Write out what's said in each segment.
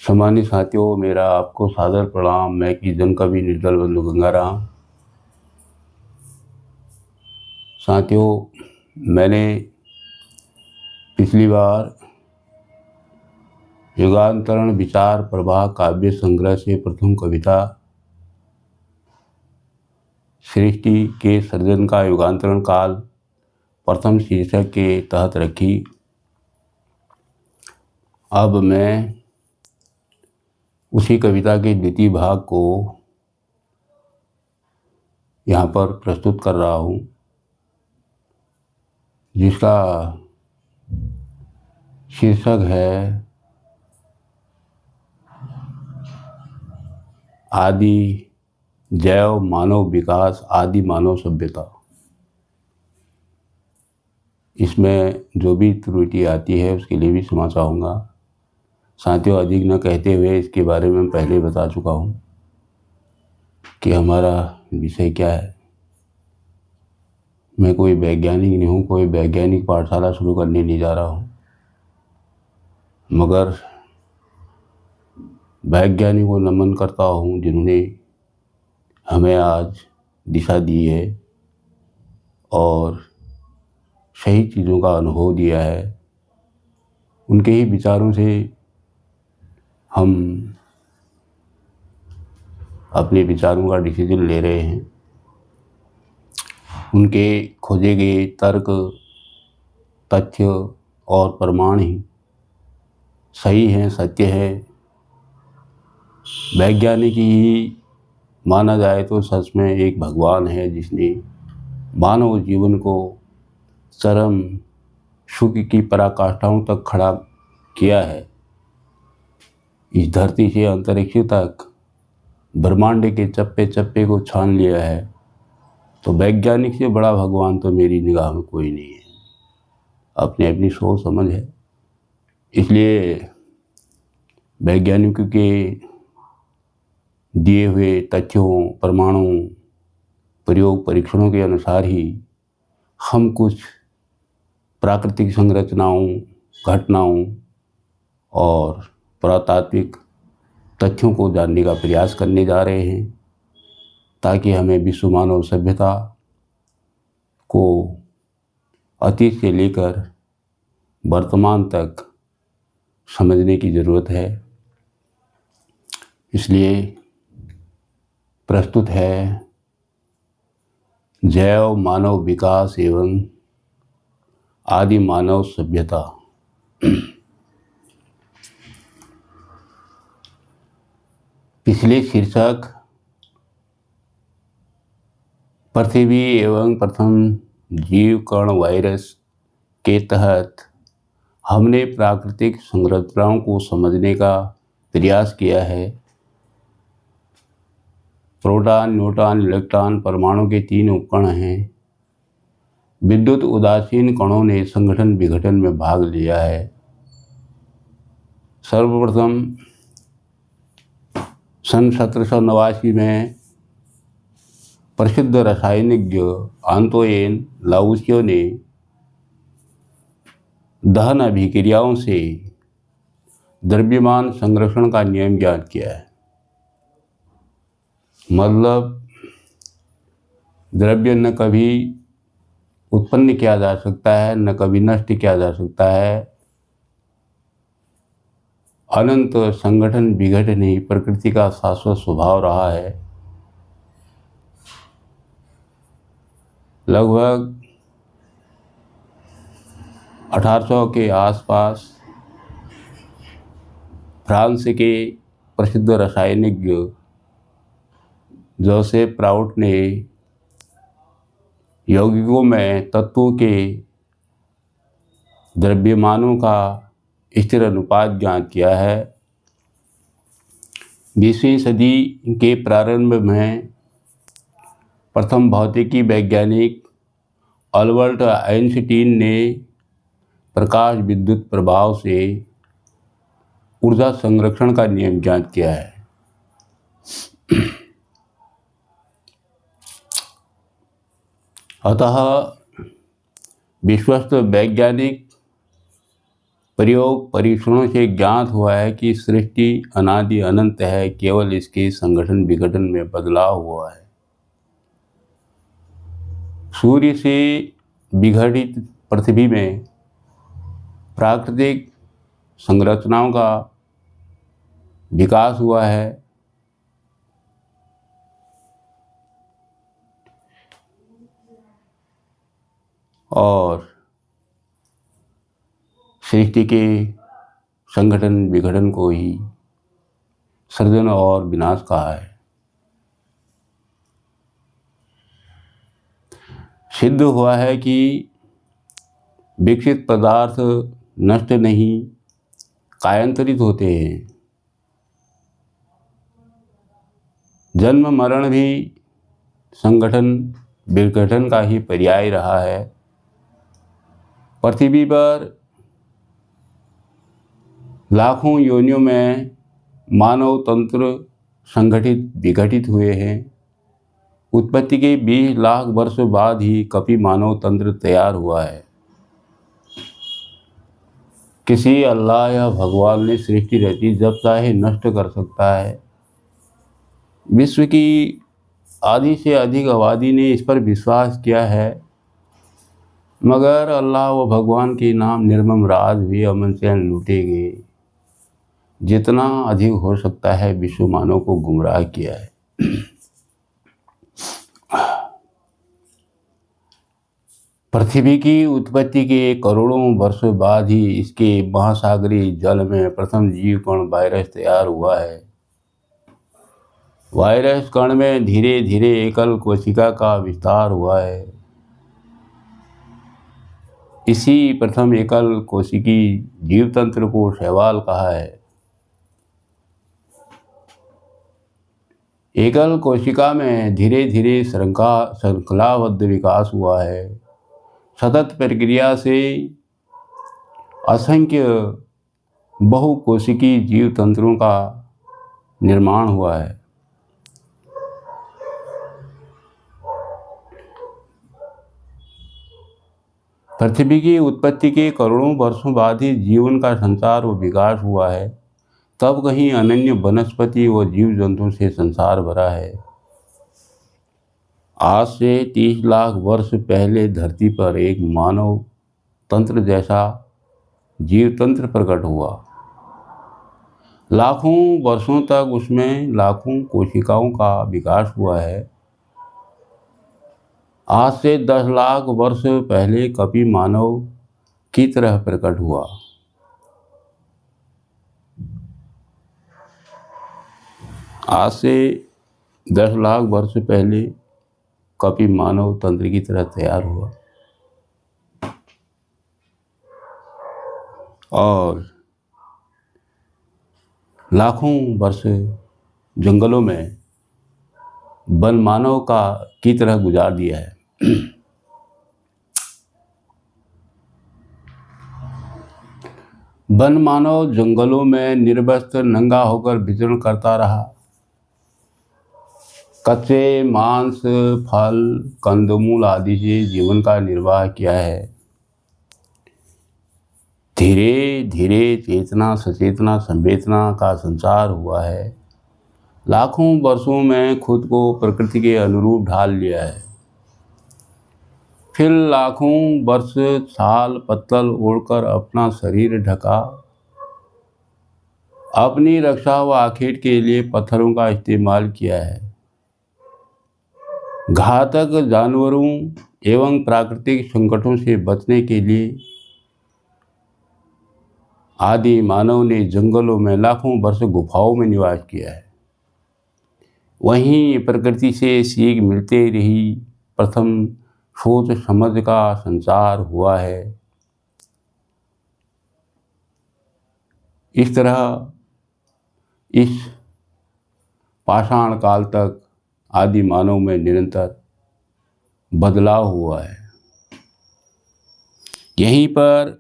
सम्मानित साथियों, मेरा आपको सादर प्रणाम। मैं की जन कवि निर्दल बंधु गंगाराम। साथियों, मैंने पिछली बार युगांतरण विचार प्रवाह काव्य संग्रह से प्रथम कविता सृष्टि के सर्जन का युगांतरण काल प्रथम शीर्षक के तहत रखी। अब मैं उसी कविता के द्वितीय भाग को यहाँ पर प्रस्तुत कर रहा हूँ, जिसका शीर्षक है आदि जैव मानव विकास, आदि मानव सभ्यता। इसमें जो भी त्रुटि आती है उसके लिए भी क्षमा चाहूँगा। साथियों, अधिक न कहते हुए इसके बारे में पहले बता चुका हूँ कि हमारा विषय क्या है। मैं कोई वैज्ञानिक नहीं हूँ, कोई वैज्ञानिक पाठशाला शुरू करने नहीं जा रहा हूँ, मगर वैज्ञानिकों को नमन करता हूँ जिन्होंने हमें आज दिशा दी है और सही चीज़ों का अनुभव दिया है। उनके ही विचारों से हम अपने विचारों का डिसीजन ले रहे हैं। उनके खोजे गए तर्क, तथ्य और प्रमाण ही सही हैं, सत्य है। वैज्ञानिक ही माना जाए तो सच में एक भगवान है जिसने मानव जीवन को चरम सुख की पराकाष्ठाओं तक खड़ा किया है। इस धरती से अंतरिक्ष तक ब्रह्मांड के चप्पे चप्पे को छान लिया है। तो वैज्ञानिक से बड़ा भगवान तो मेरी निगाह में कोई नहीं है। अपनी अपनी सोच समझ है, इसलिए वैज्ञानिकों के दिए हुए तथ्यों, प्रमाणों, प्रयोग परीक्षणों के अनुसार ही हम कुछ प्राकृतिक संरचनाओं, घटनाओं और पुरातात्विक तथ्यों को जानने का प्रयास करने जा रहे हैं, ताकि हमें विश्व मानव सभ्यता को अतीत से लेकर वर्तमान तक समझने की ज़रूरत है। इसलिए प्रस्तुत है जैव मानव विकास एवं आदि मानव सभ्यता। पिछले शीर्षक पृथ्वी एवं प्रथम जीव कण वायरस के तहत हमने प्राकृतिक संरचनाओं को समझने का प्रयास किया है। प्रोटॉन, न्यूट्रॉन, इलेक्ट्रॉन परमाणु के 3 उपकण हैं। विद्युत उदासीन कणों ने संगठन विघटन में भाग लिया है। सर्वप्रथम सन 1789 में प्रसिद्ध रासायनिज्ञ आंतोइन लावुसियो ने दहन अभिक्रियाओं से द्रव्यमान संरक्षण का नियम ज्ञात किया है। मतलब द्रव्य न कभी उत्पन्न किया जा सकता है, न कभी नष्ट किया जा सकता है। अनंत संगठन विघटन ही प्रकृति का शाश्वत स्वभाव रहा है। लगभग 1800 के आसपास फ्रांस के प्रसिद्ध रासायनिज्ञ जोसेफ प्राउट ने यौगिकों में तत्वों के द्रव्यमानों का स्थिर अनुपात ज्ञात किया है। 20वीं सदी के प्रारंभ में प्रथम भौतिकी वैज्ञानिक अल्बर्ट आइंस्टीन ने प्रकाश विद्युत प्रभाव से ऊर्जा संरक्षण का नियम ज्ञात किया है। अतः विश्वस्त वैज्ञानिक प्रयोग परीक्षणों से ज्ञात हुआ है कि सृष्टि अनादि अनंत है, केवल इसके संगठन विघटन में बदलाव हुआ है। सूर्य से विघटित पृथ्वी में प्राकृतिक संरचनाओं का विकास हुआ है। और सृष्टि के संगठन विघटन को ही सृजन और विनाश कहा है। सिद्ध हुआ है कि विकसित पदार्थ नष्ट नहीं, कायांतरित होते हैं। जन्म मरण भी संगठन विघटन का ही पर्याय रहा है। पृथ्वी पर लाखों योनियों में मानव तंत्र संगठित विघटित हुए हैं। उत्पत्ति के 20 लाख वर्ष बाद ही कपि मानव तंत्र तैयार हुआ है। किसी अल्लाह या भगवान ने सृष्टि रची, जब चाहे नष्ट कर सकता है। विश्व की आधी से अधिक आबादी ने इस पर विश्वास किया है, मगर अल्लाह व भगवान के नाम निर्मम राज भी अमन चैन लूटे गए। जितना अधिक हो सकता है विश्व मानव को गुमराह किया है। पृथ्वी की उत्पत्ति के करोड़ों वर्षों बाद ही इसके महासागरीय जल में प्रथम जीव कण वायरस तैयार हुआ है। वायरस कण में धीरे धीरे एकल कोशिका का विस्तार हुआ है। इसी प्रथम एकल कोशिकी जीव तंत्र को शैवाल कहा है। एकल कोशिका में धीरे धीरे श्रृंखलाबद्ध विकास हुआ है। सतत प्रक्रिया से असंख्य बहुकोशिकी जीव तंत्रों का निर्माण हुआ है। पृथ्वी की उत्पत्ति के करोड़ों वर्षों बाद ही जीवन का संचार व विकास हुआ है। तब कहीं अनन्य वनस्पति व जीव जंतुओं से संसार भरा है। आज से 30 लाख वर्ष पहले धरती पर एक मानव तंत्र जैसा जीव तंत्र प्रकट हुआ। लाखों वर्षों तक उसमें लाखों कोशिकाओं का विकास हुआ है। आज से 10 लाख वर्ष पहले कपि मानव की तरह प्रकट हुआ। आज से 10 लाख वर्ष पहले कपि मानव तंत्र की तरह तैयार हुआ। और लाखों वर्ष जंगलों में वन मानव की तरह गुजार दिया है। वन मानव जंगलों में निर्वस्त्र नंगा होकर विचरण करता रहा। कच्चे मांस, फल, कंदमूल आदि से जीवन का निर्वाह किया है। धीरे धीरे चेतना, सचेतना, संवेदना का संचार हुआ है। लाखों वर्षों में खुद को प्रकृति के अनुरूप ढाल लिया है। फिर लाखों वर्ष छाल पत्तल ओढ़कर अपना शरीर ढका। अपनी रक्षा व आखेट के लिए पत्थरों का इस्तेमाल किया है। घातक जानवरों एवं प्राकृतिक संकटों से बचने के लिए आदि मानव ने जंगलों में लाखों वर्ष गुफाओं में निवास किया है। वहीं प्रकृति से सीख मिलते रही प्रथम सोच समझ का संचार हुआ है। इस तरह इस पाषाण काल तक आदि मानव में निरंतर बदलाव हुआ है। यहीं पर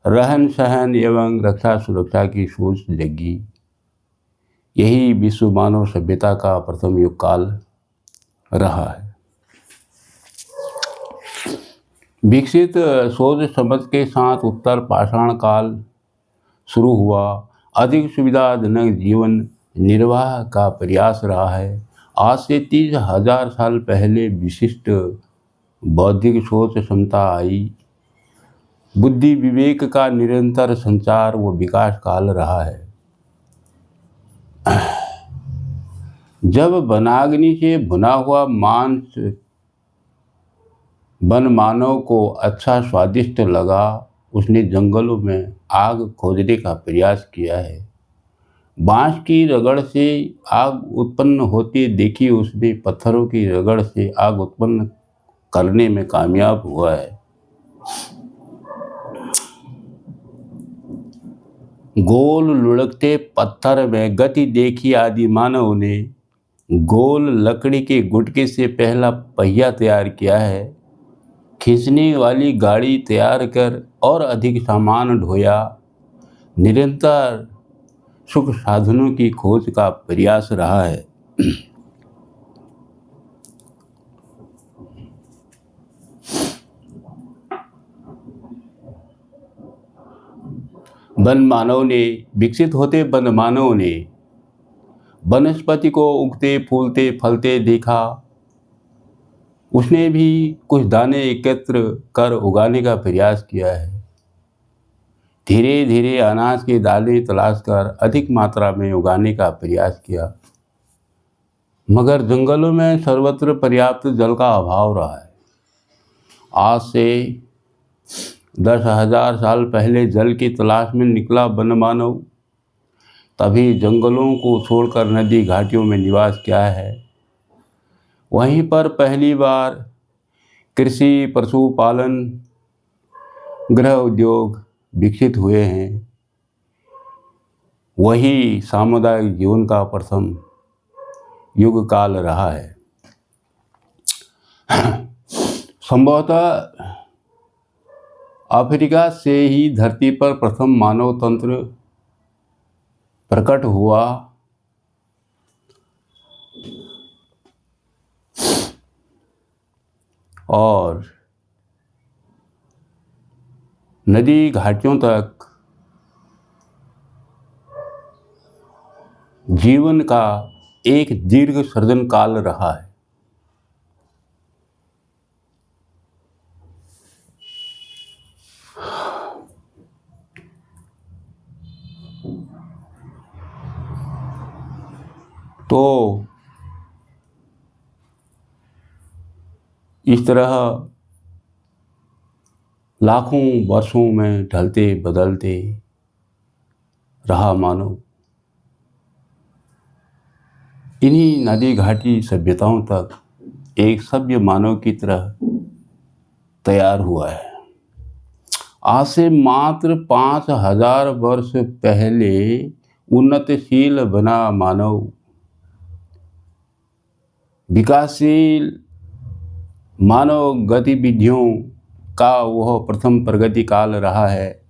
रहन सहन एवं रक्षा सुरक्षा की सोच जगी। यही विश्व मानव सभ्यता का प्रथम युग काल रहा है। विकसित सोच समझ के साथ उत्तर पाषाण काल शुरू हुआ। अधिक सुविधाजनक जीवन निर्वाह का प्रयास रहा है। आज से 30,000 साल पहले विशिष्ट बौद्धिक सोच क्षमता आई। बुद्धि विवेक का निरंतर संचार व विकास काल रहा है। जब वनाग्नि से भुना हुआ मांस वन मानव को अच्छा स्वादिष्ट लगा, उसने जंगलों में आग खोजने का प्रयास किया है। बांस की रगड़ से आग उत्पन्न होती देखी उसने पत्थरों की रगड़ से आग उत्पन्न करने में कामयाब हुआ है। गोल लुढ़कते पत्थर में गति देखी आदि मानव ने गोल लकड़ी के गुटके से पहला पहिया तैयार किया है। खींचने वाली गाड़ी तैयार कर और अधिक सामान ढोया। निरंतर सुख साधनों की खोज का प्रयास रहा है। वन मानव ने विकसित होते वन मानव ने वनस्पति को उगते फूलते फलते देखा। उसने भी कुछ दाने एकत्र कर उगाने का प्रयास किया है। धीरे धीरे अनाज के दाने तलाश कर अधिक मात्रा में उगाने का प्रयास किया, मगर जंगलों में सर्वत्र पर्याप्त जल का अभाव रहा है। आज से 10,000 साल पहले जल की तलाश में निकला वन मानव तभी जंगलों को छोड़कर नदी घाटियों में निवास किया है। वहीं पर पहली बार कृषि, पशुपालन, गृह उद्योग विकसित हुए हैं। वही सामुदायिक जीवन का प्रथम युग काल रहा है। संभवतः अफ्रीका से ही धरती पर प्रथम मानव तंत्र प्रकट हुआ। और नदी घाटियों तक जीवन का एक दीर्घ सृजन काल रहा है। तो इस तरह लाखों वर्षों में ढलते बदलते रहा मानव। इन्हीं नदी घाटी सभ्यताओं तक एक सभ्य मानव की तरह तैयार हुआ है। आज से मात्र 5,000 वर्ष पहले उन्नतशील बना मानव विकासशील मानव गतिविधियों का वह प्रथम प्रगति काल रहा है।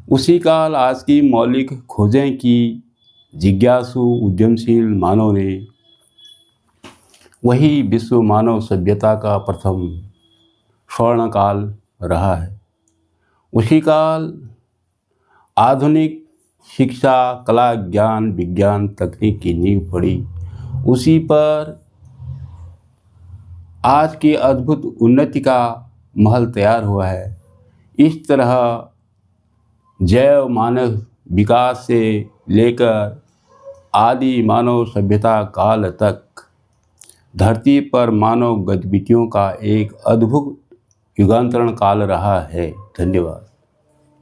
उसी काल आज की मौलिक खोजें की जिज्ञासु उद्यमशील मानव ने वही विश्व मानव सभ्यता का प्रथम स्वर्ण काल रहा है। उसी काल आधुनिक शिक्षा, कला, ज्ञान, विज्ञान, तकनीक की नींव पड़ी। उसी पर आज की अद्भुत उन्नति का महल तैयार हुआ है। इस तरह जैव मानव विकास से लेकर आदि मानव सभ्यता काल तक धरती पर मानव गतिविधियों का एक अद्भुत युगांतरण काल रहा है। धन्यवाद।